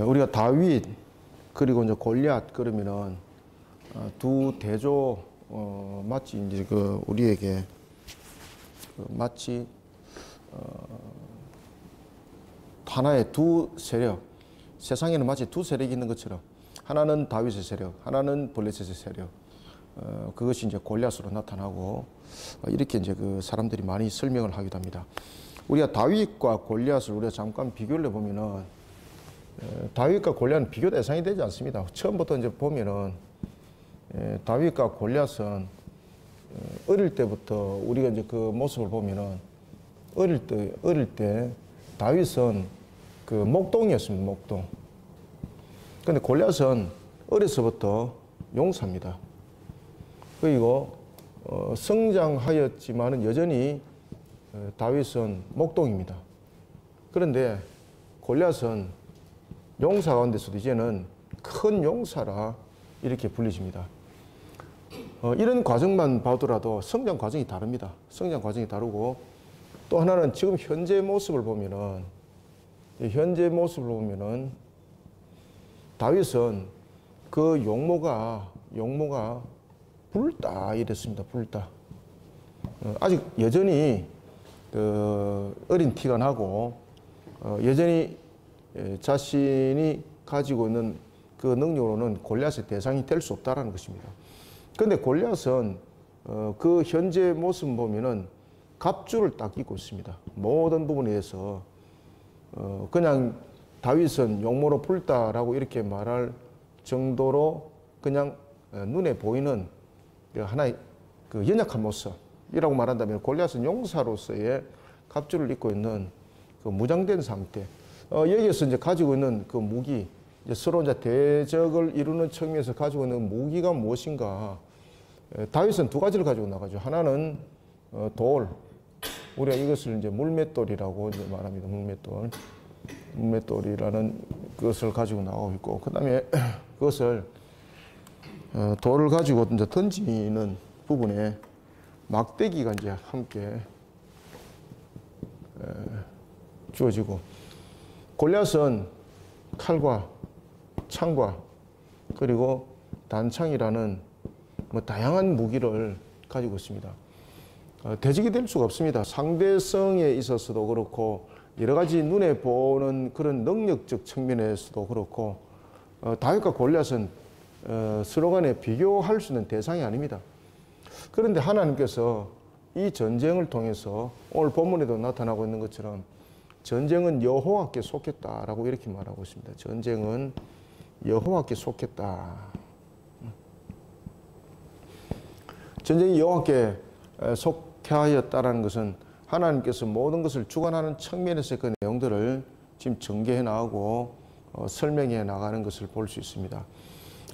우리가 다윗 그리고 이제 골리앗 그러면은 두 대조 마치 이제 그 우리에게 마치 하나의 두 세력, 세상에는 마치 두 세력이 있는 것처럼 하나는 다윗의 세력, 하나는 블레셋의 세력. 그것이 이제 골리앗으로 나타나고 이렇게 이제 그 사람들이 많이 설명을 하기도 합니다. 우리가 다윗과 골리앗을 우리가 잠깐 비교를 해보면은 다윗과 골리앗은 비교 대상이 되지 않습니다. 처음부터 이제 보면은 다윗과 골리앗은 어릴 때부터 우리가 이제 그 모습을 보면은 어릴 때 다윗은 그 목동이었습니다. 목동. 근데 골리앗은 어려서부터 용사입니다. 그리고 성장하였지만은 여전히 다윗은 목동입니다. 그런데 골리앗은 용사 가운데서도 이제는 큰 용사라 이렇게 불리집니다. 이런 과정만 봐더라도 성장 과정이 다릅니다. 성장 과정이 다르고 또 하나는 지금 현재 모습을 보면은 다윗은 그 용모가 붉다 이랬습니다. 붉다. 아직 여전히 그 어린 티가 나고 여전히 자신이 가지고 있는 그 능력으로는 골리앗의 대상이 될 수 없다라는 것입니다. 그런데 골리앗은 그 현재 모습 보면은 갑주를 딱 입고 있습니다. 모든 부분에 대해서 그냥 다윗은 용모로 붉다라고 이렇게 말할 정도로 그냥 눈에 보이는 하나의 그 연약한 모습이라고 말한다면 골리앗은 용사로서의 갑주를 입고 있는 그 무장된 상태. 여기에서 이제 가지고 있는 그 무기, 이제 서로 이제 대적을 이루는 측면에서 가지고 있는 무기가 무엇인가? 다윗은 두 가지를 가지고 나가죠. 하나는 돌. 우리가 이것을 이제 물맷돌이라고 이제 말합니다. 물맷돌이라는 것을 가지고 나오고 있고, 그 다음에 그것을 돌을 가지고 이제 던지는 부분에 막대기가 이제 함께 주어지고, 골리앗은 칼과 창과 그리고 단창이라는 뭐 다양한 무기를 가지고 있습니다. 대적이 될 수가 없습니다. 상대성에 있어서도 그렇고 여러 가지 눈에 보는 그런 능력적 측면에서도 그렇고 다윗과 골리앗은 서로 간에 비교할 수 있는 대상이 아닙니다. 그런데 하나님께서 이 전쟁을 통해서 오늘 본문에도 나타나고 있는 것처럼 전쟁은 여호와께 속했다라고 이렇게 말하고 있습니다. 전쟁은 여호와께 속했다. 전쟁이 여호와께 속하였다라는 것은 하나님께서 모든 것을 주관하는 측면에서의 그 내용들을 지금 전개해 나가고 설명해 나가는 것을 볼 수 있습니다.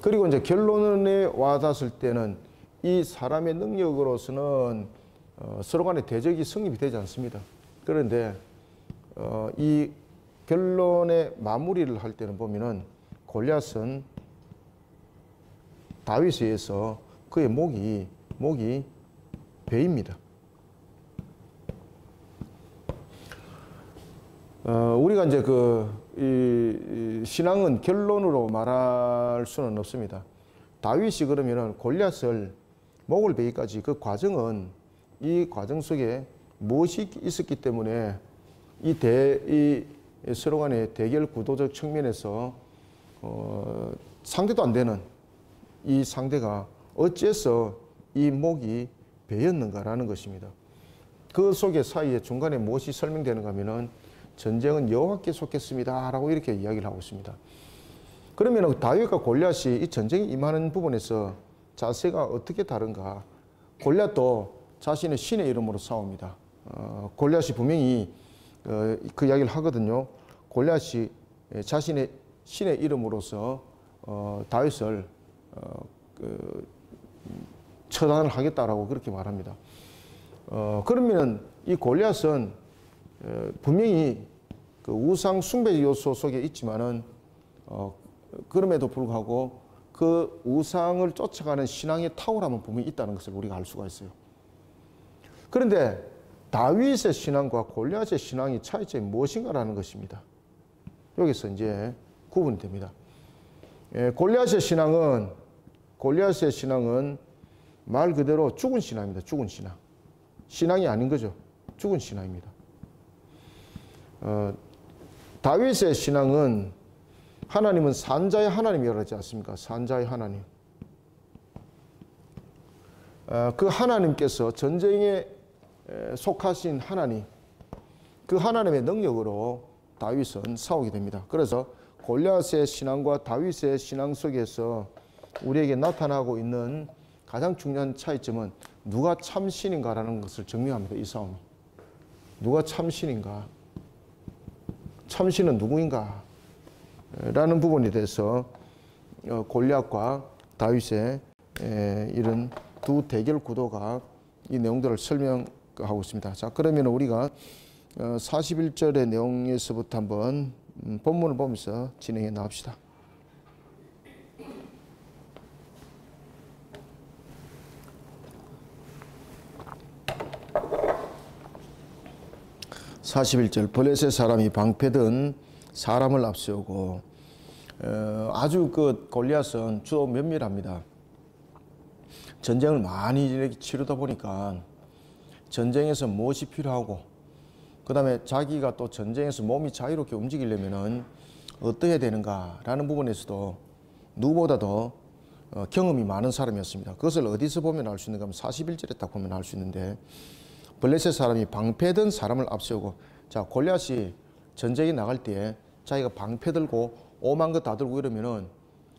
그리고 이제 결론에 와닿았을 때는 이 사람의 능력으로서는 서로 간의 대적이 성립이 되지 않습니다. 그런데 이 결론의 마무리를 할 때는 보면은 골리앗은 다윗에 의해서 그의 목이 베입니다. 우리가 이제 이 신앙은 결론으로 말할 수는 없습니다. 다윗이 그러면은 골리앗을 목을 베기까지 그 과정은 이 과정 속에 무엇이 있었기 때문에 이 서로 간의 대결 구도적 측면에서 상대도 안 되는 이 상대가 어째서 이 목이 베였는가라는 것입니다. 그 속에 사이에 중간에 무엇이 설명되는가 하면은 전쟁은 여호와께 속했습니다 라고 이렇게 이야기를 하고 있습니다. 그러면 다윗과 골리앗이 이 전쟁에 임하는 부분에서 자세가 어떻게 다른가? 골리앗도 자신의 신의 이름으로 싸웁니다. 골리앗이 분명히 그 이야기를 하거든요. 골리앗이 자신의 신의 이름으로서 다윗을 처단을 하겠다라고 그렇게 말합니다. 그러면 이 골리앗은 분명히 그 우상 숭배 요소 속에 있지만은 그럼에도 불구하고 그 우상을 쫓아가는 신앙의 탁월함은 분명히 있다는 것을 우리가 알 수가 있어요. 그런데 다윗의 신앙과 골리앗의 신앙이 차이점이 무엇인가라는 것입니다. 여기서 이제 구분이 됩니다. 골리앗의 신앙은 말 그대로 죽은 신앙입니다. 죽은 신앙. 신앙이 아닌 거죠. 죽은 신앙입니다. 다윗의 신앙은 하나님은 산자의 하나님이라고 하지 않습니까? 산자의 하나님. 그 하나님께서 전쟁에 속하신 하나님, 그 하나님의 능력으로 다윗은 싸우게 됩니다. 그래서 골리앗의 신앙과 다윗의 신앙 속에서 우리에게 나타나고 있는 가장 중요한 차이점은 누가 참신인가라는 것을 증명합니다. 이 싸움이. 누가 참신인가? 참신은 누구인가? 라는 부분에 대해서 골리앗과 다윗의 이런 두 대결 구도가 이 내용들을 설명하고 있습니다. 자, 그러면 우리가 41절의 내용에서부터 한번 본문을 보면서 진행해 나갑시다. (41절) 블레셋 사람이 방패든 사람을 앞세우고 아주 그 골리앗은 주로 면밀합니다. 전쟁을 많이 이렇게 치르다 보니까 전쟁에서 무엇이 필요하고 그 다음에 자기가 또 전쟁에서 몸이 자유롭게 움직이려면은 어떻게 해야 되는가라는 부분에서도 누구보다도 경험이 많은 사람이었습니다. 그것을 어디서 보면 알 수 있는가 하면 41절에 딱 보면 알 수 있는데 블레셋 사람이 방패든 사람을 앞세우고 자 골리앗이 전쟁에 나갈 때 자기가 방패 들고 오만 거 다 들고 이러면은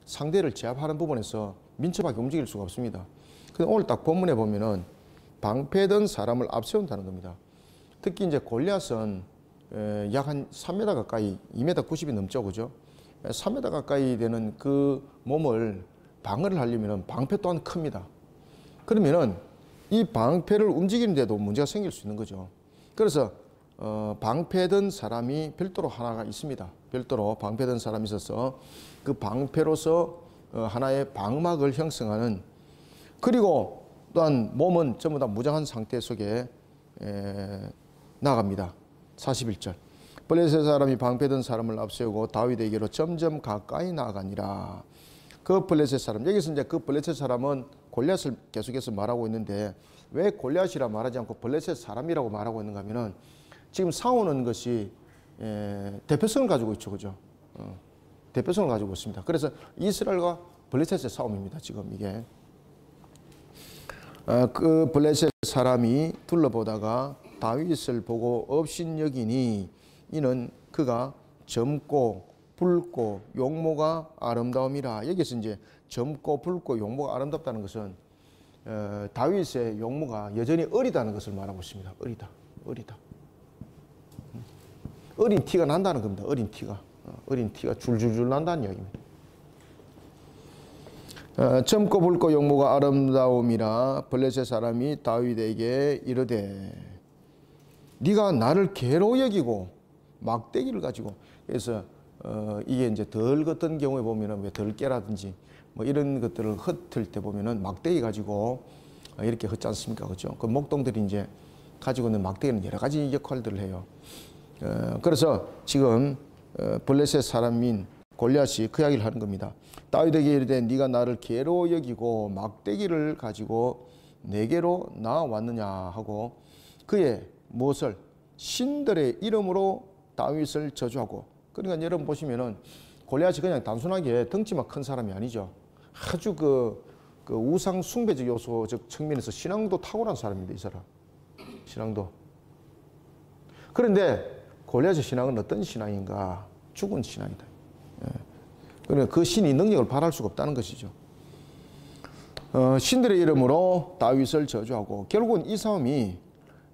상대를 제압하는 부분에서 민첩하게 움직일 수가 없습니다. 근데 오늘 딱 본문에 보면은 방패든 사람을 앞세운다는 겁니다. 특히 이제 골리앗은 약 한 3m 가까이 2m 90이 넘죠, 그죠? 3m 가까이 되는 그 몸을 방어를 하려면은 방패 또한 큽니다. 그러면은 이 방패를 움직이는데도 문제가 생길 수 있는 거죠. 그래서 방패 든 사람이 별도로 하나가 있습니다. 별도로 방패 든 사람이 있어서 그 방패로서 하나의 방막을 형성하는 그리고 또한 몸은 전부 다 무장한 상태 속에 나갑니다. 41절 블레셋 사람이 방패 든 사람을 앞세우고 다윗에게로 점점 가까이 나아가니라. 그 블레셋 사람 여기서 이제 그 블레셋 사람은 골리앗을 계속해서 말하고 있는데 왜 골리앗이라 말하지 않고 블레셋 사람이라고 말하고 있는가 하면은 지금 싸우는 것이 대표성을 가지고 있죠, 그죠? 대표성을 가지고 있습니다. 그래서 이스라엘과 블레셋의 싸움입니다. 지금 이게 그 블레셋 사람이 둘러보다가 다윗을 보고 업신여기니 이는 그가 젊고 붉고 용모가 아름다움이라. 여기서 이제 젊고 붉고 용모가 아름답다는 것은 다윗의 용모가 여전히 어리다는 것을 말하고 있습니다. 어리다. 어린 티가 난다는 겁니다. 어린 티가 줄줄줄 난다는 이야기입니다. 젊고 붉고 용모가 아름다움이라. 블레셋 사람이 다윗에게 이르되 네가 나를 개로 여기고 막대기를 가지고. 그래서 이게 이제 덜 걷던 경우에 보면은 왜 덜깨라든지 뭐 이런 것들을 흩을 때 보면은 막대기 가지고 이렇게 흩지 않습니까? 그죠? 그 목동들이 이제 가지고 있는 막대기는 여러 가지 역할들을 해요. 그래서 지금 블레셋 사람인 골리앗이 그 이야기를 하는 겁니다. 다윗에게 이르되 네가 나를 개로 여기고 막대기를 가지고 내게로 나왔느냐 하고 그의 무엇을 신들의 이름으로 다윗을 저주하고. 그러니까 여러분 보시면은 골리앗이 그냥 단순하게 덩치만 큰 사람이 아니죠. 아주 그 우상 숭배적 요소적 측면에서 신앙도 탁월한 사람입니다. 이 사람 신앙도. 그런데 골리앗의 신앙은 어떤 신앙인가? 죽은 신앙이다. 그러니까 그 신이 능력을 발할 수가 없다는 것이죠. 신들의 이름으로 다윗을 저주하고 결국은 이 싸움이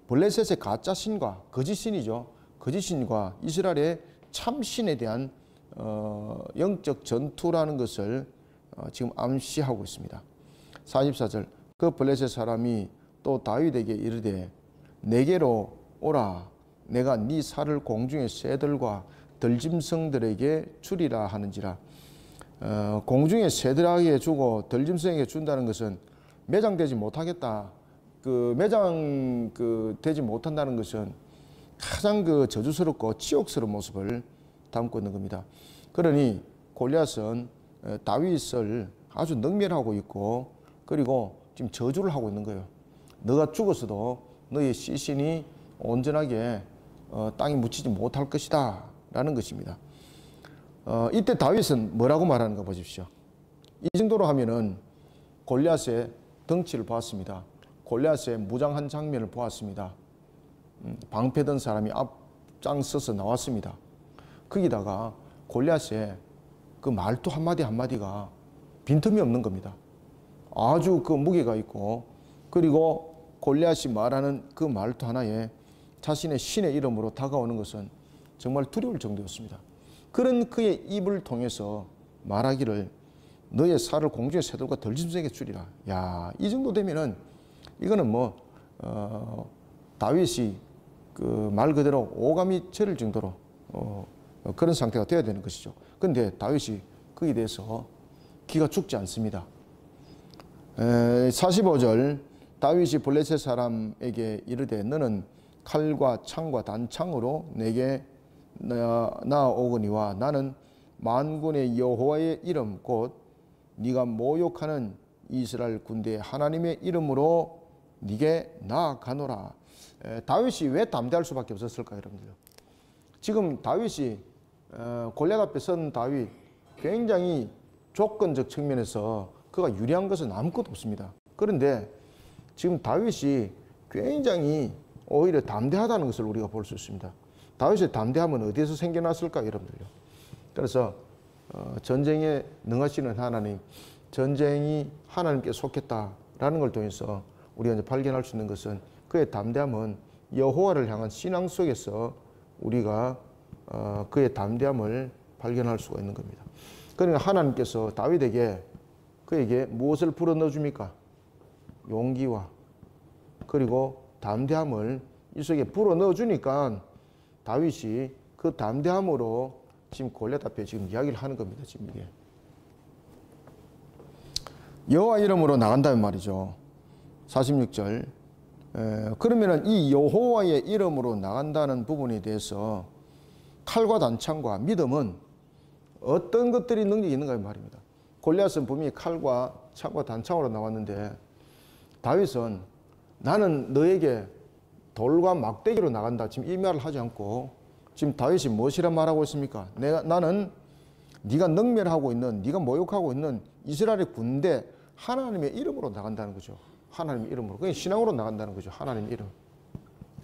블레셋의 가짜 신과 거짓 신이죠. 거짓 신과 이스라엘의 참신에 대한 영적 전투라는 것을 지금 암시하고 있습니다. 44절 그 블레셋 사람이 또 다윗에게 이르되 내게로 오라. 내가 네 살을 공중의 새들과 들짐승들에게 주리라 하는지라. 공중의 새들에게 주고 들짐승에게 준다는 것은 매장되지 못하겠다. 그 매장 되지 못한다는 것은 가장 그 저주스럽고 치욕스러운 모습을 담고 있는 겁니다. 그러니 골리앗은 다윗을 아주 능멸하고 있고, 그리고 지금 저주를 하고 있는 거예요. 너가 죽었어도 너의 시신이 온전하게 땅에 묻히지 못할 것이다 라는 것입니다. 이때 다윗은 뭐라고 말하는가 보십시오. 이 정도로 하면은 골리앗의 덩치를 보았습니다. 골리앗의 무장한 장면을 보았습니다. 방패든 사람이 앞장서서 나왔습니다. 거기다가 골리앗의 그 말투 한마디 한마디가 빈틈이 없는 겁니다. 아주 그 무게가 있고, 그리고 골리앗이 말하는 그 말투 하나에 자신의 신의 이름으로 다가오는 것은 정말 두려울 정도였습니다. 그런 그의 입을 통해서 말하기를 너의 살을 공중의 새들과 들짐승에게 주리라. 야, 이 정도 되면은 이거는 뭐 다윗이 그 말 그대로 오감이 저릴 정도로 그런 상태가 되어야 되는 것이죠. 그런데 다윗이 거기에 대해서 기가 죽지 않습니다. 45절 다윗이 블레셋 사람에게 이르되 너는 칼과 창과 단창으로 내게 나아오거니와 나는 만군의 여호와의 이름 곧 네가 모욕하는 이스라엘 군대의 하나님의 이름으로 네게 나아가노라. 다윗이 왜 담대할 수밖에 없었을까요, 여러분들? 지금 다윗이 골리앗 앞에 선 다윗 굉장히 조건적 측면에서 그가 유리한 것은 아무것도 없습니다. 그런데 지금 다윗이 굉장히 오히려 담대하다는 것을 우리가 볼 수 있습니다. 다윗의 담대함은 어디에서 생겨났을까요, 여러분들요? 그래서 전쟁에 능하시는 하나님, 전쟁이 하나님께 속했다라는 걸 통해서 우리가 이제 발견할 수 있는 것은 그의 담대함은 여호와를 향한 신앙 속에서 우리가 그의 담대함을 발견할 수가 있는 겁니다. 그러니까 하나님께서 다윗에게 그에게 무엇을 불어넣어 줍니까? 용기와 그리고 담대함을 이 속에 불어넣어 주니까 다윗이 그 담대함으로 지금 골리앗 앞에 지금 이야기를 하는 겁니다. 지금 이게 여호와 이름으로 나간다는 말이죠. 46절. 그러면은 이 여호와의 이름으로 나간다는 부분에 대해서 칼과 단창과 믿음은 어떤 것들이 능력이 있는가 말입니다. 골리앗은 분명히 칼과 창과 단창으로 나왔는데 다윗은 나는 너에게 돌과 막대기로 나간다. 지금 이 말을 하지 않고 지금 다윗이 무엇이라 말하고 있습니까? 나는 네가 능멸하고 있는, 네가 모욕하고 있는 이스라엘의 군대 하나님의 이름으로 나간다는 거죠. 하나님의 이름으로. 그게 신앙으로 나간다는 거죠. 하나님 이름.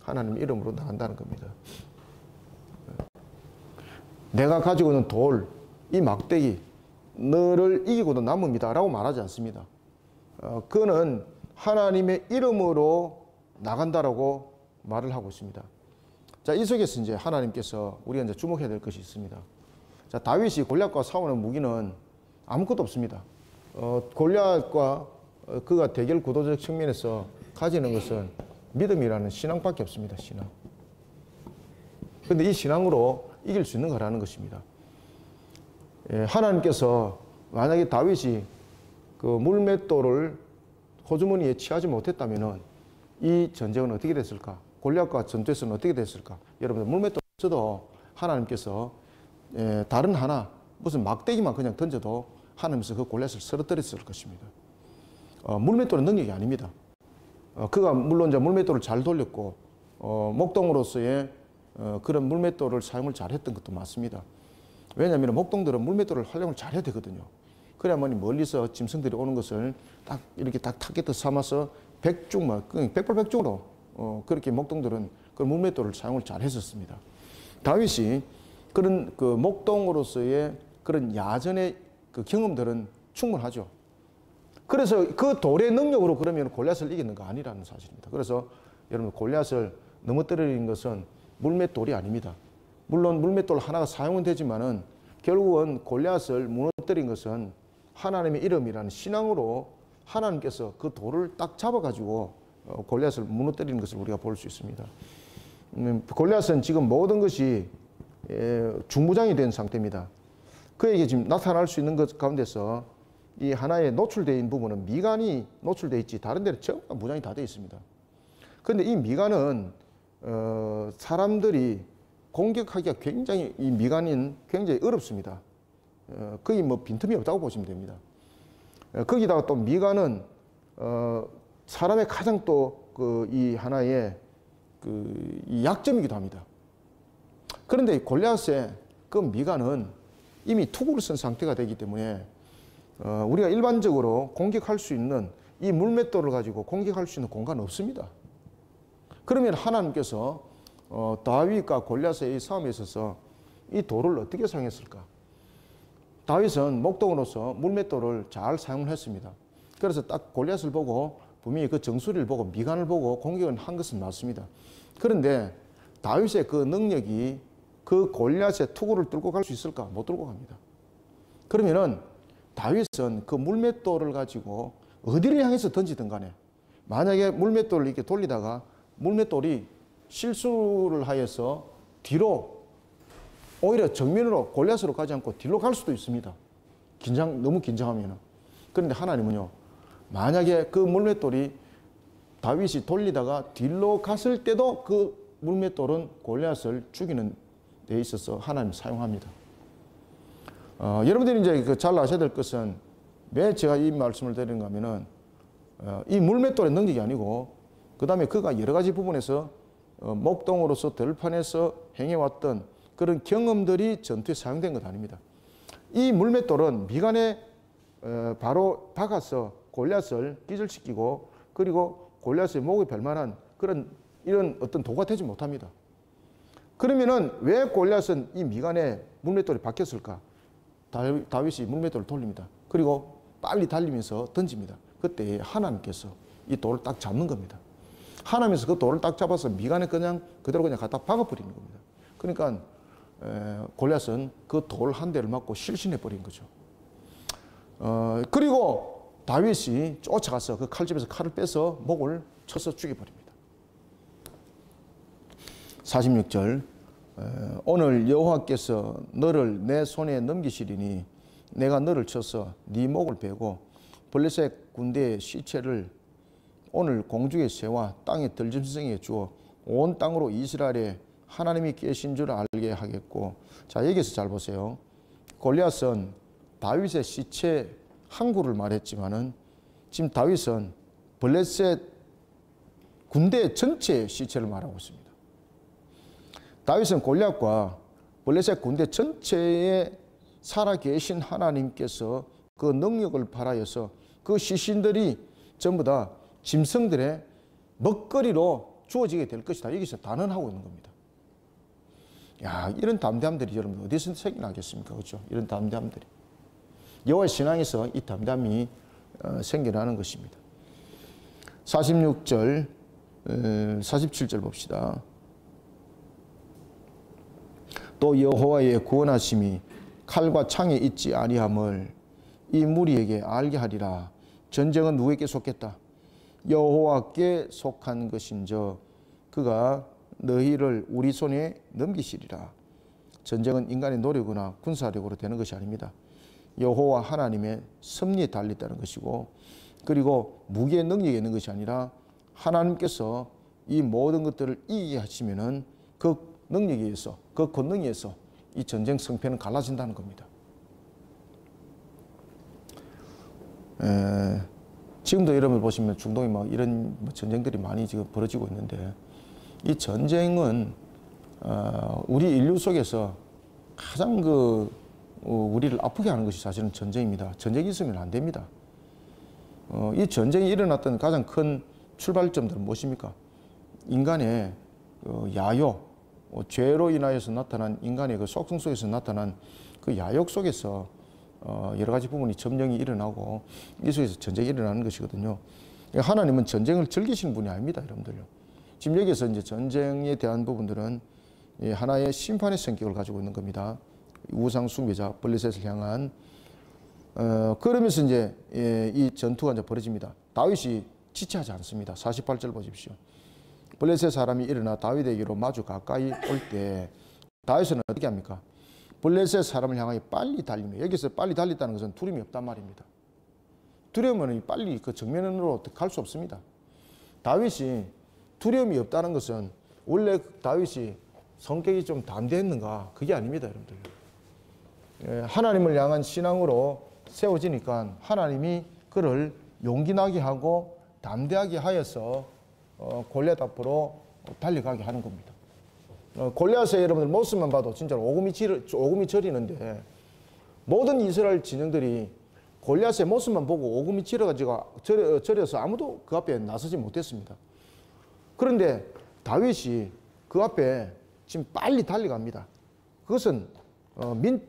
하나님 이름으로 나간다는 겁니다. 내가 가지고 있는 돌, 이 막대기, 너를 이기고도 남습니다. 라고 말하지 않습니다. 그는 하나님의 이름으로 나간다라고 말을 하고 있습니다. 자, 이 속에서 이제 하나님께서 우리가 이제 주목해야 될 것이 있습니다. 자, 다윗이 골리앗과 싸우는 무기는 아무것도 없습니다. 골리앗과 그가 대결 구도적 측면에서 가지는 것은 믿음이라는 신앙밖에 없습니다. 신앙. 그런데 이 신앙으로 이길 수 있는 거라는 것입니다. 하나님께서 만약에 다윗이 그 물맷돌을 호주머니에 취하지 못했다면 이 전쟁은 어떻게 됐을까? 골리앗과 전투에서는 어떻게 됐을까? 여러분들 물맷돌 써도 하나님께서 다른 하나 무슨 막대기만 그냥 던져도 하나님께서 그 골리앗을 쓰러뜨렸을 것입니다. 물맷돌은 능력이 아닙니다. 그가 물론 이제 물맷돌을 잘 돌렸고 목동으로서의 그런 물맷돌을 사용을 잘했던 것도 맞습니다. 왜냐하면 목동들은 물맷돌을 활용을 잘해야 되거든요. 그래야만 멀리서 짐승들이 오는 것을 딱 이렇게 딱 타겟을 삼아서 백발백중으로 그렇게 목동들은 그 물맷돌을 사용을 잘했었습니다. 다윗이 그런 그 목동으로서의 그런 야전의 그 경험들은 충분하죠. 그래서 그 돌의 능력으로 그러면 골리앗을 이기는가 아니라는 사실입니다. 그래서 여러분 골리앗을 넘어뜨리는 것은 물맷돌이 아닙니다. 물론 물맷돌 하나가 사용은 되지만은 결국은 골리앗을 무너뜨린 것은 하나님의 이름이라는 신앙으로 하나님께서 그 돌을 딱 잡아가지고 골리앗을 무너뜨리는 것을 우리가 볼 수 있습니다. 골리앗은 지금 모든 것이 중무장이 된 상태입니다. 그에게 지금 나타날 수 있는 것 가운데서 이 하나의 노출되어 있는 부분은 미간이 노출되어 있지 다른 데는 전부 무장이 다 되어 있습니다. 그런데 이 미간은 사람들이 공격하기가 굉장히 이 미간은 굉장히 어렵습니다. 거의 뭐 빈틈이 없다고 보시면 됩니다. 거기다가 또 미간은 사람의 가장 또 이 하나의 이 약점이기도 합니다. 그런데 골리앗의 그 미간은 이미 투구를 쓴 상태가 되기 때문에 우리가 일반적으로 공격할 수 있는 이 물맷돌을 가지고 공격할 수 있는 공간은 없습니다. 그러면 하나님께서 다윗과 골리앗의 이 싸움에 있어서 이 돌을 어떻게 사용했을까? 다윗은 목동으로서 물맷돌을 잘 사용을 했습니다. 그래서 딱 골리앗을 보고 분명히 그 정수리를 보고 미간을 보고 공격을 한 것은 맞습니다. 그런데 다윗의 그 능력이 그 골리앗의 투구를 뚫고 갈 수 있을까? 못 뚫고 갑니다. 그러면은 다윗은 그 물맷돌을 가지고 어디를 향해서 던지든 간에 만약에 물맷돌을 이렇게 돌리다가 물맷돌이 실수를 하여서 뒤로 오히려 정면으로 골리앗으로 가지 않고 뒤로 갈 수도 있습니다. 너무 긴장하면은. 그런데 하나님은요, 만약에 그 물맷돌이 다윗이 돌리다가 뒤로 갔을 때도 그 물맷돌은 골리앗을 죽이는 데 있어서 하나님 사용합니다. 여러분들이 이제 잘 아셔야 될 것은 왜 제가 이 말씀을 드리는가 하면은 이 물맷돌의 능력이 아니고 그 다음에 그가 여러 가지 부분에서 목동으로서 들판에서 행해왔던 그런 경험들이 전투에 사용된 것 아닙니다. 이 물맷돌은 미간에 바로 박아서 골리앗을 기절시키고 그리고 골리앗의 목에 벨만한 이런 어떤 도구가 되지 못합니다. 그러면은 왜 골리앗은 이 미간에 물맷돌이 박혔을까? 다윗이 물맷돌을 돌립니다. 그리고 빨리 달리면서 던집니다. 그때 하나님께서 이 돌을 딱 잡는 겁니다. 하나님께서 그 돌을 딱 잡아서 미간에 그대로 갖다 박아버리는 겁니다. 그러니까 골리앗은 그 돌 한 대를 맞고 실신해버린 거죠. 그리고 다윗이 쫓아가서 그 칼집에서 칼을 빼서 목을 쳐서 죽여버립니다. 46절 오늘 여호와께서 너를 내 손에 넘기시리니 내가 너를 쳐서 네 목을 베고 블레셋 군대의 시체를 오늘 공중의 새와 땅의 들짐승에 주어 온 땅으로 이스라엘에 하나님이 계신 줄 알게 하겠고. 자, 여기서 잘 보세요. 골리앗은 다윗의 시체 한 구를 말했지만은 지금 다윗은 블레셋 군대 전체의 시체를 말하고 있습니다. 다윗은 골리앗과 블레셋 군대 전체에 살아계신 하나님께서 그 능력을 발하여서 그 시신들이 전부 다 짐승들의 먹거리로 주어지게 될 것이다. 여기서 단언하고 있는 겁니다. 야, 이런 담대함들이 여러분 어디서 생겨나겠습니까? 그렇죠? 이런 담대함들이. 여호와의 신앙에서 이 담대함이 생겨나는 것입니다. 46절, 47절 봅시다. 또 여호와의 구원하심이 칼과 창에 있지 아니함을 이 무리에게 알게 하리라. 전쟁은 누구에게 속했다? 여호와께 속한 것인저 그가 너희를 우리 손에 넘기시리라. 전쟁은 인간의 노력이나 군사력으로 되는 것이 아닙니다. 여호와 하나님의 섭리에 달렸다는 것이고, 그리고 무기의 능력이 있는 것이 아니라 하나님께서 이 모든 것들을 이기게 하시면은 그 능력에 의해서, 그 권능에 의해서 이 전쟁 승패는 갈라진다는 겁니다. 지금도 여러분 보시면 중동에 막 이런 전쟁들이 많이 지금 벌어지고 있는데, 이 전쟁은 우리 인류 속에서 가장 우리를 아프게 하는 것이 사실은 전쟁입니다. 전쟁이 있으면 안 됩니다. 이 전쟁이 일어났던 가장 큰 출발점들은 무엇입니까? 인간의 야욕, 죄로 인하여서 나타난 인간의 그 속성 속에서 나타난 그 야욕 속에서 여러 가지 부분이 점령이 일어나고 이 속에서 전쟁이 일어나는 것이거든요. 하나님은 전쟁을 즐기시는 분이 아닙니다, 여러분들요. 지금 여기서 이제 전쟁에 대한 부분들은 하나의 심판의 성격을 가지고 있는 겁니다. 우상 숭배자 블레셋을 향한 그러면서 이제 이 전투가 이제 벌어집니다. 다윗이 지체하지 않습니다. 48절 보십시오. 블레셋 사람이 일어나 다윗에게로 마주 가까이 올 때 다윗은 어떻게 합니까? 블레셋 사람을 향하여 빨리 달리며, 여기서 빨리 달렸다는 것은 두려움이 없단 말입니다. 두려우면 빨리 그 정면으로 갈 수 없습니다. 다윗이 두려움이 없다는 것은 원래 다윗이 성격이 좀 담대했는가? 그게 아닙니다, 여러분들. 하나님을 향한 신앙으로 세워지니까 하나님이 그를 용기 나게 하고 담대하게 하여서 골리앗 앞으로 달려가게 하는 겁니다. 골리앗의 여러분들 모습만 봐도 진짜 오금이 저리는데 모든 이스라엘 진영들이 골리앗의 모습만 보고 오금이 저려서 아무도 그 앞에 나서지 못했습니다. 그런데 다윗이 그 앞에 지금 빨리 달려갑니다. 그것은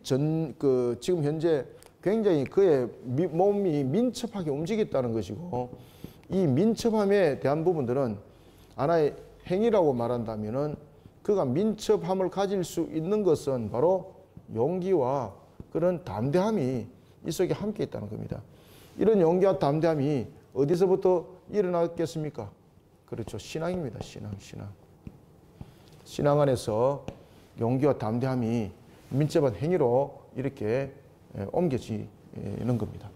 지금 현재 굉장히 그의 몸이 민첩하게 움직였다는 것이고, 이 민첩함에 대한 부분들은 하나의 행위라고 말한다면은 그가 민첩함을 가질 수 있는 것은 바로 용기와 그런 담대함이 이 속에 함께 있다는 겁니다. 이런 용기와 담대함이 어디서부터 일어났겠습니까? 그렇죠. 신앙입니다. 신앙 안에서 용기와 담대함이 민첩한 행위로 이렇게 옮겨지는 겁니다.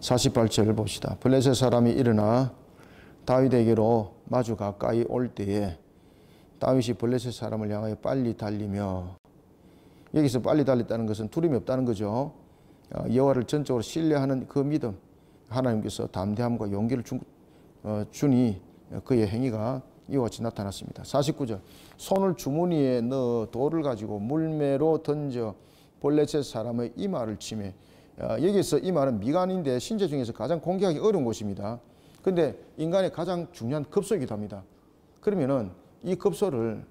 48절 봅시다. 블레셋 사람이 일어나 다윗에게로 마주 가까이 올 때에 다윗이 블레셋 사람을 향하여 빨리 달리며, 여기서 빨리 달렸다는 것은 두려움이 없다는 거죠. 여호와를 전적으로 신뢰하는 그 믿음, 하나님께서 담대함과 용기를 주니 그의 행위가 이와 같이 나타났습니다. 49절 손을 주머니에 넣어 돌을 가지고 물매로 던져 블레셋 사람의 이마를 치매. 여기서 이마는 미간인데 신체 중에서 가장 공개하기 어려운 곳입니다. 근데 인간의 가장 중요한 급소이기도 합니다. 그러면은 이 급소를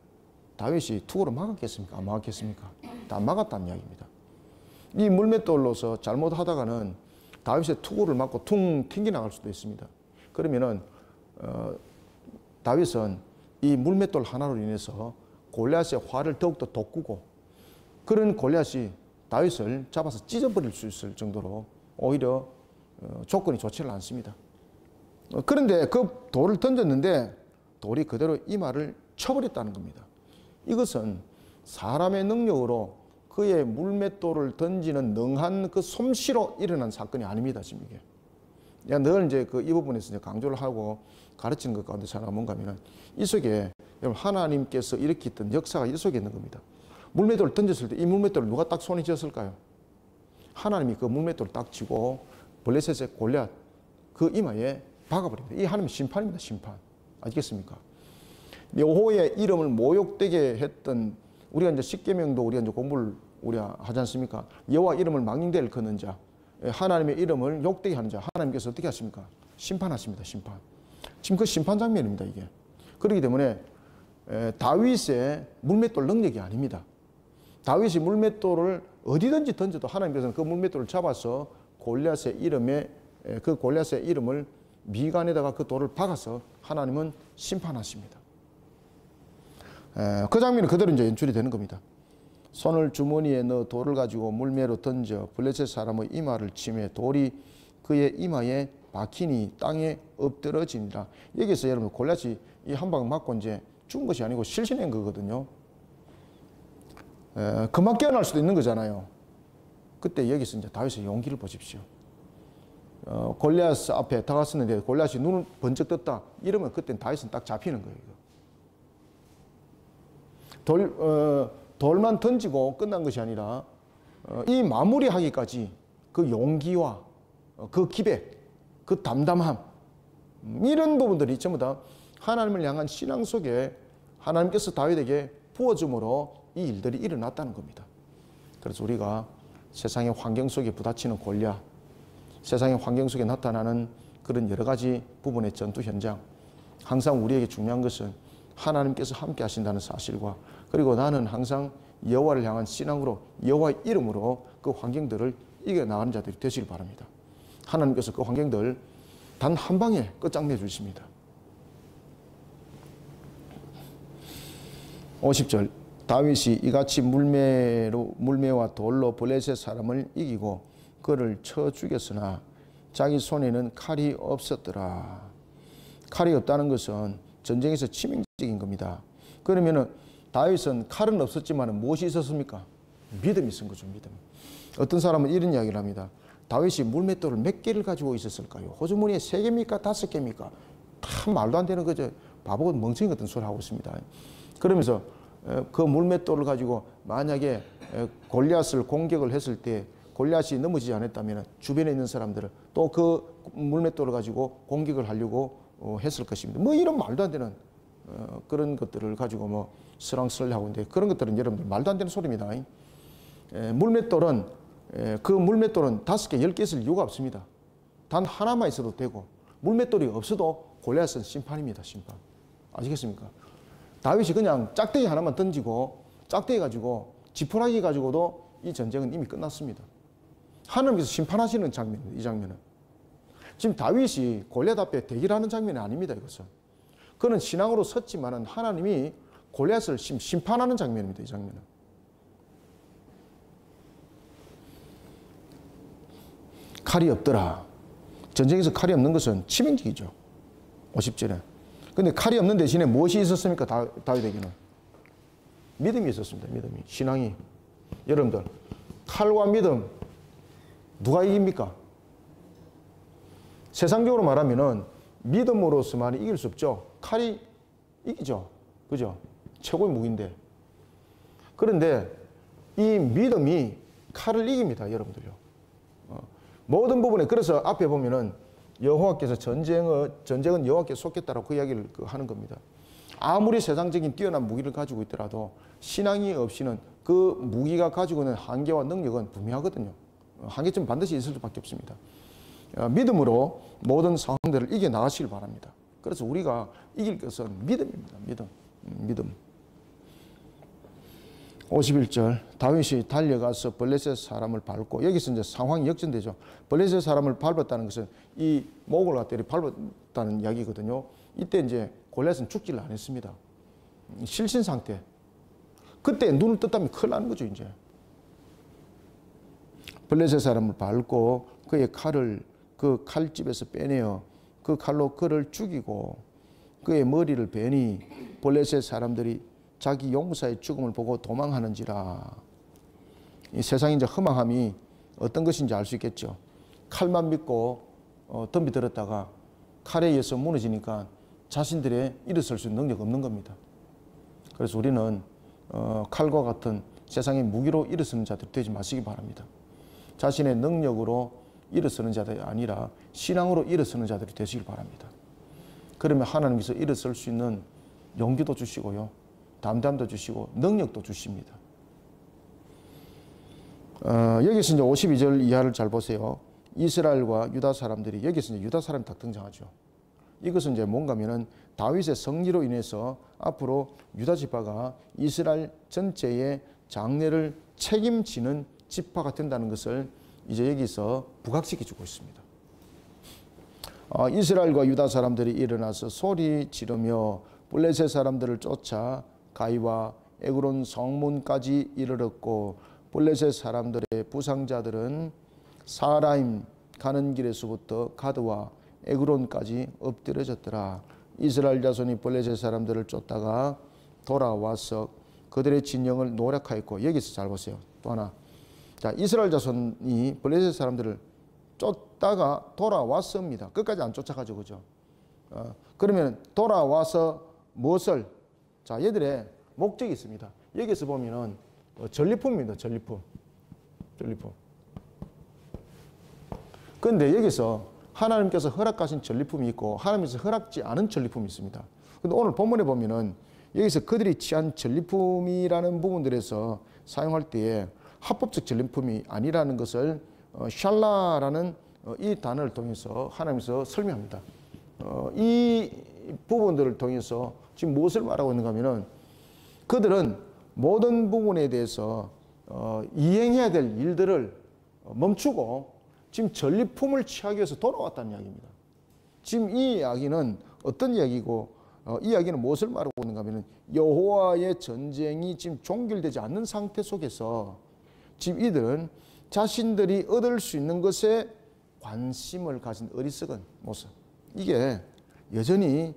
다윗이 투구로 막았겠습니까? 안 막았겠습니까? 다 막았다는 이야기입니다. 이 물맷돌로서 잘못하다가는 다윗의 투구를 맞고 퉁 튕겨 나갈 수도 있습니다. 그러면은 다윗은 이 물맷돌 하나로 인해서 골리앗의 화를 더욱더 돋구고, 그런 골리앗이 다윗을 잡아서 찢어버릴 수 있을 정도로 오히려 조건이 좋지를 않습니다. 그런데 그 돌을 던졌는데 돌이 그대로 이마를 쳐버렸다는 겁니다. 이것은 사람의 능력으로 그의 물맷돌을 던지는 능한 그 솜씨로 일어난 사건이 아닙니다. 지금 이게. 늘 이제 이 부분에서 이제 강조를 하고 가르치는 것 가운데 하나가 뭔가 하면은 이 속에 여러분 하나님께서 일으켰던 역사가 이 속에 있는 겁니다. 물맷돌을 던졌을 때 이 물맷돌을 누가 딱 손에 쥐었을까요? 하나님이 그 물맷돌을 딱 쥐고 블레셋의 골리앗 그 이마에 박아버립니다. 이 하나님의 심판입니다. 심판. 아시겠습니까? 여호와의 이름을 모욕되게 했던, 우리가 이제 십계명도 우리가 이제 공부를 우리가 하지 않습니까? 여호와 이름을 망령되게 걷는 자, 하나님의 이름을 욕되게 하는 자, 하나님께서 어떻게 하십니까? 심판하십니다. 심판. 지금 그 심판 장면입니다. 이게. 그렇기 때문에 다윗의 물맷돌 능력이 아닙니다. 다윗이 물맷돌을 어디든지 던져도 하나님께서는 그 물맷돌을 잡아서 골리앗의 이름을 미간에다가 그 돌을 박아서 하나님은 심판하십니다. 그 장면이 그대로 이제 연출이 되는 겁니다. 손을 주머니에 넣어 돌을 가지고 물매로 던져 블레셋 사람의 이마를 치매 돌이 그의 이마에 박히니 땅에 엎드러지니라. 여기서 여러분 골리앗이 이 한 방 맞고 이제 죽은 것이 아니고 실신한 거거든요. 그만 깨어날 수도 있는 거잖아요. 그때 여기서 이제 다윗의 용기를 보십시오. 골리앗 앞에 다갔었는데 골리앗이 눈을 번쩍 떴다. 이러면 그때는 다윗은 딱 잡히는 거예요. 돌만 던지고 끝난 것이 아니라 이 마무리하기까지 그 용기와 그 기백, 그 담담함, 이런 부분들이 전부 다 하나님을 향한 신앙 속에 하나님께서 다윗에게 부어줌으로 이 일들이 일어났다는 겁니다. 그래서 우리가 세상의 환경 속에 부딪히는 골리앗, 세상의 환경 속에 나타나는 그런 여러 가지 부분의 전투 현장, 항상 우리에게 중요한 것은 하나님께서 함께 하신다는 사실과, 그리고 나는 항상 여호와를 향한 신앙으로 여호와의 이름으로 그 환경들을 이겨나가는 자들이 되시길 바랍니다. 하나님께서 그 환경들 단 한 방에 끝장내 주십니다. 50절 다윗이 이같이 물매와 돌로 블레셋 사람을 이기고 그를 쳐 죽였으나 자기 손에는 칼이 없었더라. 칼이 없다는 것은 전쟁에서 치명적인 겁니다. 그러면은 다윗은 칼은 없었지만 무엇이 있었습니까? 믿음이 있은 거죠. 믿음. 어떤 사람은 이런 이야기를 합니다. 다윗이 물맷돌을 몇 개를 가지고 있었을까요? 호주머니에 3개입니까? 5개입니까? 다 참 말도 안 되는 그저 바보 멍청이 같은 소리 하고 있습니다. 그러면서 그 물맷돌을 가지고 만약에 골리앗을 공격을 했을 때 골리앗이 넘어지지 않았다면 주변에 있는 사람들은 또 그 물맷돌을 가지고 공격을 하려고 했을 것입니다. 뭐 이런 말도 안 되는 그런 것들을 가지고 뭐 설왕설래하고 있는데 그런 것들은 여러분들 말도 안 되는 소리입니다. 물맷돌은 그 물맷돌은 5개, 10개 있을 이유가 없습니다. 단 하나만 있어도 되고 물맷돌이 없어도 골리앗은 심판입니다. 심판. 아시겠습니까? 다윗이 그냥 짝대기 하나만 던지고 짝대기 가지고 지푸라기 가지고도 이 전쟁은 이미 끝났습니다. 하나님께서 심판하시는 장면입니다. 이 장면은. 지금 다윗이 골리앗 앞에 대기하는 장면이 아닙니다. 이것은. 그는 신앙으로 섰지만은 하나님이 골리앗을 심판하는 장면입니다. 이 장면은. 칼이 없더라. 전쟁에서 칼이 없는 것은 치명적이죠. 50절에. 근데 칼이 없는 대신에 무엇이 있었습니까? 다윗에게는. 믿음이 있었습니다. 믿음이. 신앙이. 여러분들, 칼과 믿음, 누가 이깁니까? 세상적으로 말하면은 믿음으로서만 이길 수 없죠. 칼이 이기죠. 그죠? 최고의 무기인데. 그런데 이 믿음이 칼을 이깁니다. 여러분들요. 모든 부분에. 그래서 앞에 보면은 여호와께서 전쟁은 여호와께 속했다라고 그 이야기를 하는 겁니다. 아무리 세상적인 뛰어난 무기를 가지고 있더라도 신앙이 없이는 그 무기가 가지고 있는 한계와 능력은 분명하거든요. 한계점 반드시 있을 수밖에 없습니다. 믿음으로 모든 상황들을 이겨나가시길 바랍니다. 그래서 우리가 이길 것은 믿음입니다. 믿음. 51절 다윗이 달려가서 블레셋 사람을 밟고 여기서 이제 상황이 역전되죠. 블레셋 사람을 밟았다는 것은 이 목을 갖다 밟았다는 이야기거든요. 이때 이제 골리앗은 죽지를 않았습니다. 실신 상태. 그때 눈을 떴다면 큰일 나는 거죠. 이제 블레셋 사람을 밟고 그의 칼을 그 칼집에서 빼내어 그 칼로 그를 죽이고 그의 머리를 베니 블레셋 사람들이 자기 용사의 죽음을 보고 도망하는지라. 이 세상의 이제 험악함이 어떤 것인지 알 수 있겠죠. 칼만 믿고 덤비들었다가 칼에 의해서 무너지니까 자신들의 일어설 수 있는 능력이 없는 겁니다. 그래서 우리는 칼과 같은 세상의 무기로 일어서는 자들이 되지 마시기 바랍니다. 자신의 능력으로 일어서는 자들이 아니라 신앙으로 일어서는 자들이 되시길 바랍니다. 그러면 하나님께서 일어설 수 있는 용기도 주시고요. 담담도 주시고 능력도 주십니다. 여기서 이제 52절 이하를 잘 보세요. 이스라엘과 유다 사람들이 여기서 이제 유다 사람이 딱 등장하죠. 이것은 이제 뭔가면은 다윗의 승리로 인해서 앞으로 유다 지파가 이스라엘 전체의 장래를 책임지는 지파가 된다는 것을 이제 여기서 부각시켜 주고 있습니다. 이스라엘과 유다 사람들이 일어나서 소리 지르며 블레셋 사람들을 쫓아 가이와 에그론 성문까지 이르렀고 블레셋 사람들의 부상자들은 사라임 가는 길에서부터 가드와 에그론까지 엎드려졌더라. 이스라엘 자손이 블레셋 사람들을 쫓다가 돌아와서 그들의 진영을 노략하였고 여기서 잘 보세요. 또 하나. 자, 이스라엘 자손이 블레셋 사람들을 쫓다가 돌아왔습니다. 끝까지 안 쫓아가죠. 그죠? 그러면 돌아와서 무엇을? 자, 얘들의 목적이 있습니다. 여기서 보면은 전리품입니다. 전리품. 그런데 여기서 하나님께서 허락하신 전리품이 있고 하나님께서 허락지 않은 전리품이 있습니다. 그런데 오늘 본문에 보면은 여기서 그들이 취한 전리품이라는 부분들에서 사용할 때에 합법적 전리품이 아니라는 것을 샬라라는 이 단어를 통해서 하나님께서 설명합니다. 이 부분들을 통해서 지금 무엇을 말하고 있는가 하면은 그들은 모든 부분에 대해서 이행해야 될 일들을 멈추고 지금 전리품을 취하기 위해서 돌아왔다는 이야기입니다. 지금 이 이야기는 어떤 이야기고 이 이야기는 무엇을 말하고 있는가 하면은 여호와의 전쟁이 지금 종결되지 않는 상태 속에서 지금 이들은 자신들이 얻을 수 있는 것에 관심을 가진 어리석은 모습. 이게 여전히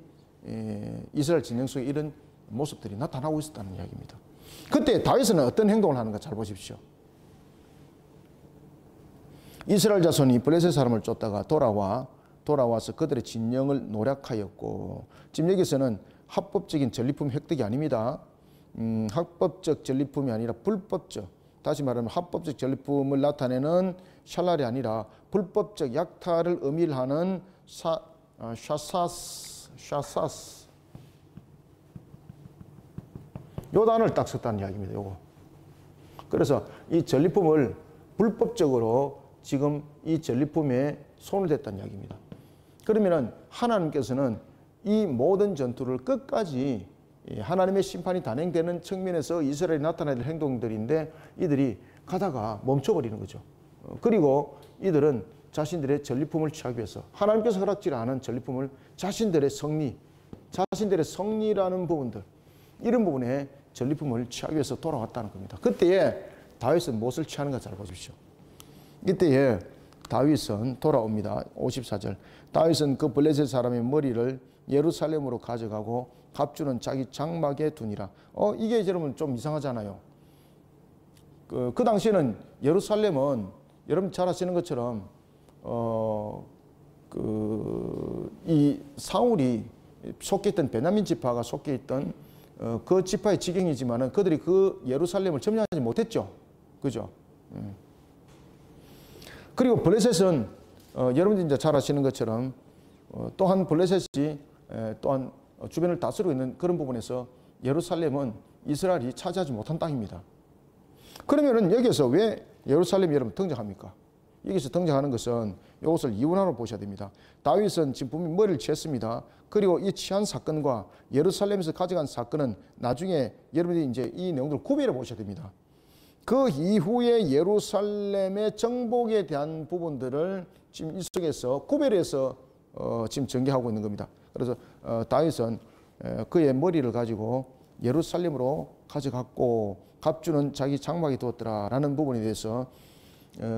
이스라엘 진영 속에 이런 모습들이 나타나고 있었다는 이야기입니다. 그때 다윗은 어떤 행동을 하는가 잘 보십시오. 이스라엘 자손이 블레셋 사람을 쫓다가 돌아와 돌아와서 그들의 진영을 노략하였고, 지금 여기서는 합법적인 전리품 획득이 아닙니다. 합법적 전리품이 아니라 불법적, 다시 말하면 합법적 전리품을 나타내는 샬랄이 아니라 불법적 약탈을 의미하는 샤사스 요 단어를 딱 썼다는 이야기입니다. 요거. 그래서 이 전리품을 불법적으로 지금 이 전리품에 손을 댔다는 이야기입니다. 그러면은 하나님께서는 이 모든 전투를 끝까지 하나님의 심판이 단행되는 측면에서 이스라엘이 나타나야 될 행동들인데 이들이 가다가 멈춰버리는 거죠. 그리고 이들은 자신들의 전리품을 취하기 위해서 하나님께서 허락지 않은 전리품을 자신들의 성리라는 부분들, 이런 부분에 전리품을 취하기 위해서 돌아왔다는 겁니다. 그때에 다윗은 무엇을 취하는가 잘 보십시오. 이때에 다윗은 돌아옵니다. 54절. 다윗은 그 블레셋 사람의 머리를 예루살렘으로 가져가고 갑주는 자기 장막에 두니라. 이게 여러분 좀 이상하잖아요. 그 당시에는 예루살렘은 여러분 잘 아시는 것처럼 이 사울이 속해 있던 베냐민 지파가 속해 있던 그 지파의 지경이지만은 그들이 그 예루살렘을 점령하지 못했죠. 그죠? 그리고 블레셋은 여러분들이 이제 잘 아시는 것처럼 또한 블레셋이 또한 주변을 다스리고 있는 그런 부분에서 예루살렘은 이스라엘이 차지하지 못한 땅입니다. 그러면은 여기서 왜 예루살렘이 여러분 등장합니까? 여기서 등장하는 것은 이것을 이원화로 보셔야 됩니다. 다윗은 지금 분명히 머리를 취했습니다. 그리고 이 취한 사건과 예루살렘에서 가져간 사건은 나중에 여러분들이 이제 이 내용들을 구별해 보셔야 됩니다. 그 이후에 예루살렘의 정복에 대한 부분들을 지금 이 속에서 구별해서 지금 전개하고 있는 겁니다. 그래서 다윗은 그의 머리를 가지고 예루살렘으로 가져갔고 갑주는 자기 장막에 두었더라라는 부분에 대해서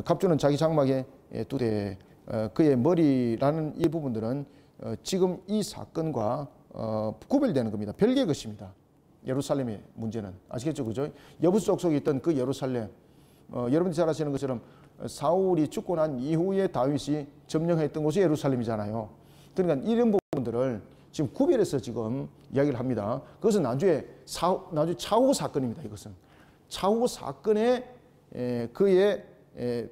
갑주는 자기 장막에 두되 그의 머리라는 이 부분들은 지금 이 사건과 구별되는 겁니다. 별개의 것입니다. 예루살렘의 문제는 아시겠죠, 그죠? 여부수 족속에 있던 그 예루살렘, 여러분들이 잘 아시는 것처럼 사울이 죽고 난 이후에 다윗이 점령했던 곳이 예루살렘이잖아요. 그러니까 이런 부분들을 지금 구별해서 지금 이야기를 합니다. 그것은 나중에 차후 사건입니다. 이것은 차후 사건의 그의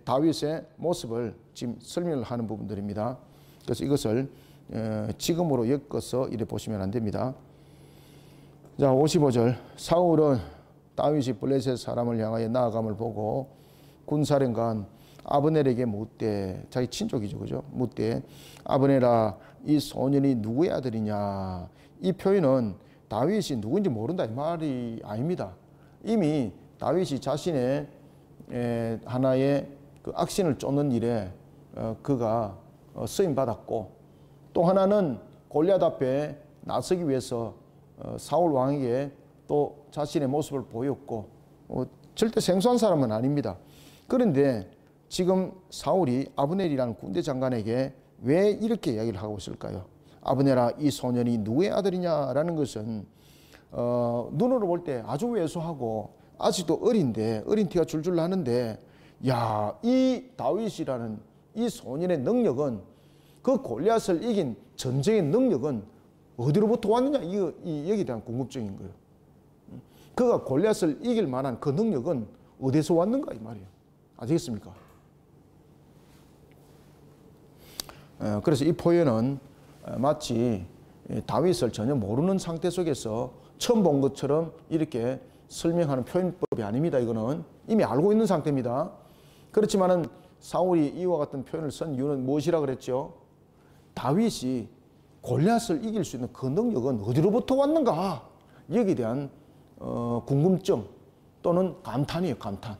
다윗의 모습을 지금 설명을 하는 부분들입니다. 그래서 이것을 지금으로 엮어서 이래 보시면 안 됩니다. 자, 55절. 사울은 다윗이 블레셋 사람을 향하여 나아감을 보고 군사령관 아브넬에게 묻되, 자기 친족이죠, 그죠? 묻되, 아브넬아, 이 소년이 누구의 아들이냐? 이 표현은 다윗이 누구인지 모른다 이 말이 아닙니다. 이미 다윗이 자신의 하나의 그 악신을 쫓는 일에 그가 쓰임 받았고, 또 하나는 골리앗 앞에 나서기 위해서 사울 왕에게 또 자신의 모습을 보였고, 절대 생소한 사람은 아닙니다. 그런데 지금 사울이 아브넬이라는 군대 장관에게 왜 이렇게 이야기를 하고 있을까요? 아브넬아, 이 소년이 누구의 아들이냐라는 것은 눈으로 볼 때 아주 왜소하고 아직도 어린 티가 줄줄 나는데, 야, 이 다윗이라는 이 소년의 능력은, 그 골리앗을 이긴 전쟁의 능력은 어디로부터 왔느냐, 여기에 대한 궁금증인 거예요. 그가 골리앗을 이길 만한 그 능력은 어디서 왔는가 이 말이에요. 아시겠습니까? 그래서 이 표현은 마치 다윗을 전혀 모르는 상태 속에서 처음 본 것처럼 이렇게 설명하는 표현법이 아닙니다. 이거는 이미 알고 있는 상태입니다. 그렇지만은 사울이 이와 같은 표현을 쓴 이유는 무엇이라 그랬죠? 다윗이 골리앗을 이길 수 있는 그 능력은 어디로부터 왔는가? 여기에 대한 궁금증 또는 감탄이에요. 감탄.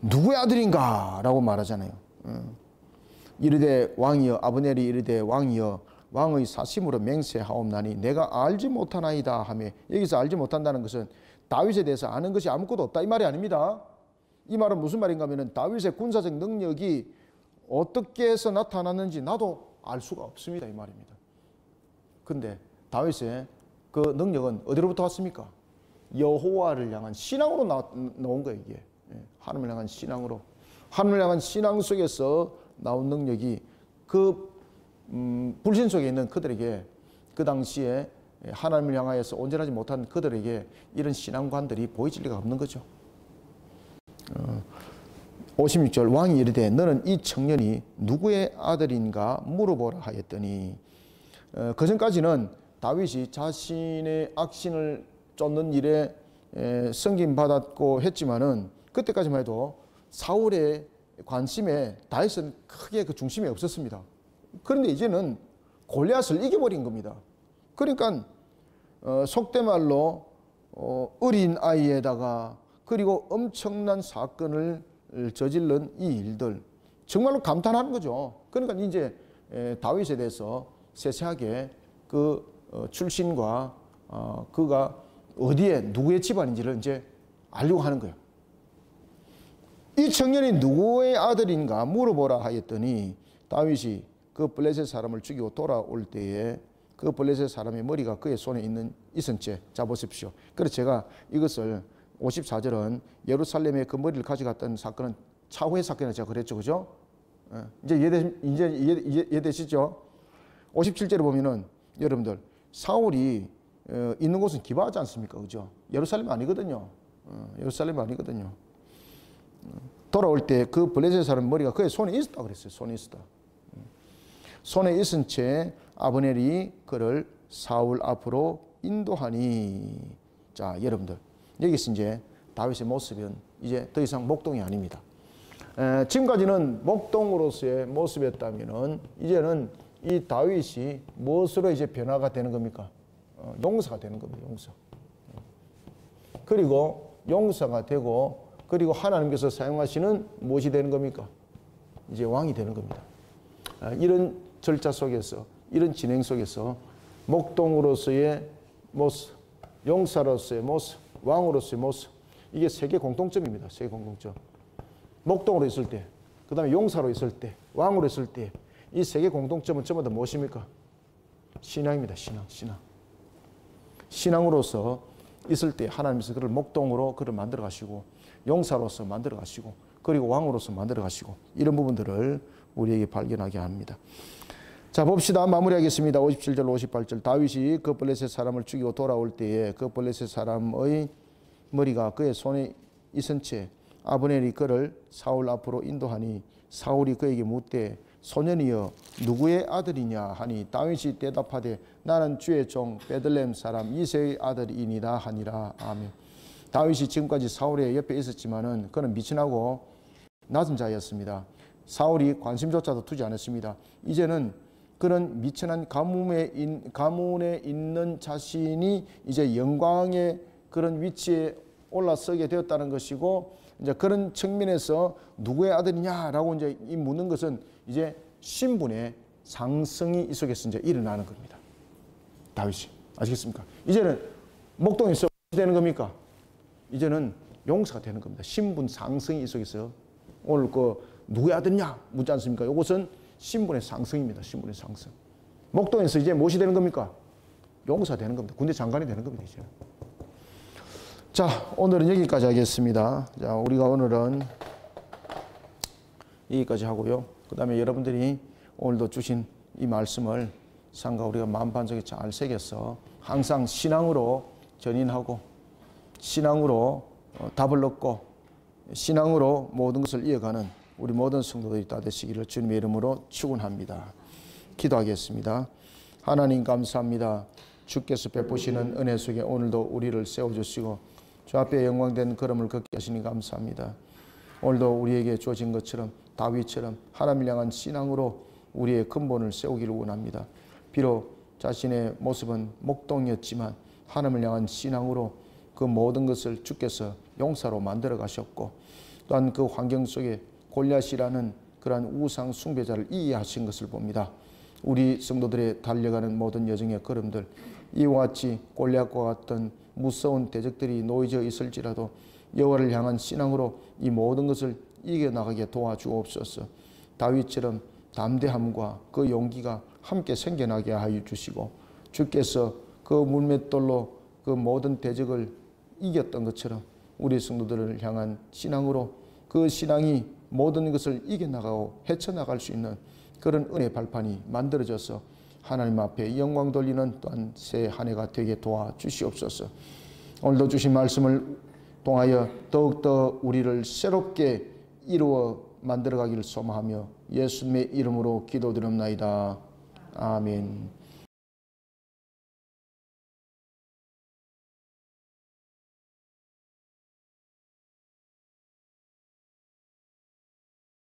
누구의 아들인가? 라고 말하잖아요. 이르되 왕이여, 아브넬이 이르되 왕이여, 왕의 사심으로 맹세하옵나니 내가 알지 못하나이다 하며, 여기서 알지 못한다는 것은 다윗에 대해서 아는 것이 아무것도 없다 이 말이 아닙니다. 이 말은 무슨 말인가 하면 다윗의 군사적 능력이 어떻게 해서 나타났는지 나도 알 수가 없습니다 이 말입니다. 근데 다윗의 그 능력은 어디로부터 왔습니까? 여호와를 향한 신앙으로 나온 거예요. 이게 하나님을 향한 신앙으로, 하나님을 향한 신앙 속에서 나온 능력이 그 불신 속에 있는 그들에게 그 당시에 하나님을 향하여서 온전하지 못한 그들에게 이런 신앙관들이 보이질 리가 없는 거죠. 56절 왕이 이르되 너는 이 청년이 누구의 아들인가 물어보라 하였더니 그 전까지는 다윗이 자신의 악신을 쫓는 일에 승김받았고 했지만은 그때까지만 해도 사울의 관심에 다윗은 크게 그 중심이 없었습니다. 그런데 이제는 골리앗을 이겨버린 겁니다. 그러니까 속된 말로 어린 아이에다가 그리고 엄청난 사건을 저질른 이 일들 정말로 감탄하는 거죠. 그러니까 이제 다윗에 대해서 세세하게 그 출신과 그가 어디에 누구의 집안인지를 이제 알려고 하는 거예요. 이 청년이 누구의 아들인가 물어보라 하였더니 다윗이 그 블레셋 사람을 죽이고 돌아올 때에 그 블레셋 사람의 머리가 그의 손에 있은 채 잡으십시오. 그래서 제가 이것을 54절은 예루살렘에 그 머리를 가져갔던 사건은 차후의 사건이라고 제가 그랬죠. 그죠? 이제 이해되시죠? 57절에 보면은 여러분들 사울이 있는 곳은 기바하지 않습니까? 그죠? 예루살렘 아니거든요. 예루살렘 아니거든요. 돌아올 때 그 블레셋 사람 머리가 그의 손에 있었다 그랬어요. 손에 있었다. 손에 있은 채 아브넬이 그를 사울 앞으로 인도하니. 자, 여러분들 여기서 이제 다윗의 모습은 이제 더 이상 목동이 아닙니다. 지금까지는 목동으로서의 모습이었다면은 이제는 이 다윗이 무엇으로 이제 변화가 되는 겁니까? 용사가 되는 겁니다. 용사. 그리고 용사가 되고 그리고 하나님께서 사용하시는 무엇이 되는 겁니까? 이제 왕이 되는 겁니다. 이런 절차 속에서 이런 진행 속에서 목동으로서의 모습, 용사로서의 모습, 왕으로서의 모습 이게 세계 공통점입니다. 세계 공통점. 목동으로 있을 때, 그 다음에 용사로 있을 때, 왕으로 있을 때 이 세계 공통점은 전부 다 무엇입니까? 신앙입니다. 신앙. 신앙으로서 있을 때 하나님께서 그를 목동으로 그를 만들어 가시고 용사로서 만들어 가시고 그리고 왕으로서 만들어 가시고 이런 부분들을 우리에게 발견하게 합니다. 자, 봅시다. 마무리하겠습니다. 57절 58절 다윗이 그 블레셋 사람을 죽이고 돌아올 때에 그 블레셋 사람의 머리가 그의 손에 있은 채 아브넬이 그를 사울 앞으로 인도하니 사울이 그에게 묻되 소년이여 누구의 아들이냐 하니 다윗이 대답하되 나는 주의 종 베들레헴 사람 이새의 아들이니라 하니라. 아멘. 다윗이 지금까지 사울의 옆에 있었지만은 그는 미천하고 낮은 자였습니다. 사울이 관심조차도 두지 않았습니다. 이제는 그런 미천한 가문에 있는 자신이 이제 영광의 그런 위치에 올라서게 되었다는 것이고 이제 그런 측면에서 누구의 아들이냐라고 이제 묻는 것은 이제 신분의 상승이 이 속에서 이제 일어나는 겁니다. 다윗이 아시겠습니까? 이제는 목동에서 되는 겁니까? 이제는 용사가 되는 겁니다. 신분 상승이 이 속에서 오늘 그 누구의 아들이냐 묻지 않습니까? 이것은 신분의 상승입니다. 신분의 상승. 목동에서 이제 무엇이 되는 겁니까? 용사 되는 겁니다. 군대 장관이 되는 겁니다. 이제. 자, 오늘은 여기까지 하겠습니다. 자, 우리가 오늘은 여기까지 하고요. 그 다음에 여러분들이 오늘도 주신 이 말씀을 상가 우리가 마음반석에 잘 새겨서 항상 신앙으로 전인하고 신앙으로 답을 얻고 신앙으로 모든 것을 이어가는 우리 모든 성도들이 다 되시기를 주님의 이름으로 축원합니다. 기도하겠습니다. 하나님 감사합니다. 주께서 베푸시는 은혜 속에 오늘도 우리를 세워주시고 주 앞에 영광된 걸음을 걷게 하시니 감사합니다. 오늘도 우리에게 주어진 것처럼 다윗처럼 하나님을 향한 신앙으로 우리의 근본을 세우기를 원합니다. 비록 자신의 모습은 목동이었지만 하나님을 향한 신앙으로 그 모든 것을 주께서 용사로 만들어 가셨고 또한 그 환경 속에 골리앗이라는 그러한 우상 숭배자를 이해하신 것을 봅니다. 우리 성도들의 달려가는 모든 여정의 걸음들 이와 같이 골리앗과 같은 무서운 대적들이 놓여져 있을지라도 여호와를 향한 신앙으로 이 모든 것을 이겨나가게 도와주옵소서. 다윗처럼 담대함과 그 용기가 함께 생겨나게 하여 주시고 주께서 그 물맷돌로 그 모든 대적을 이겼던 것처럼 우리 성도들을 향한 신앙으로 그 신앙이 모든 것을 이겨나가고 헤쳐나갈 수 있는 그런 은혜 발판이 만들어져서 하나님 앞에 영광 돌리는 또한 새 한 해가 되게 도와주시옵소서. 오늘도 주신 말씀을 통하여 더욱더 우리를 새롭게 이루어 만들어가기를 소망하며 예수님의 이름으로 기도드립나이다. 아멘.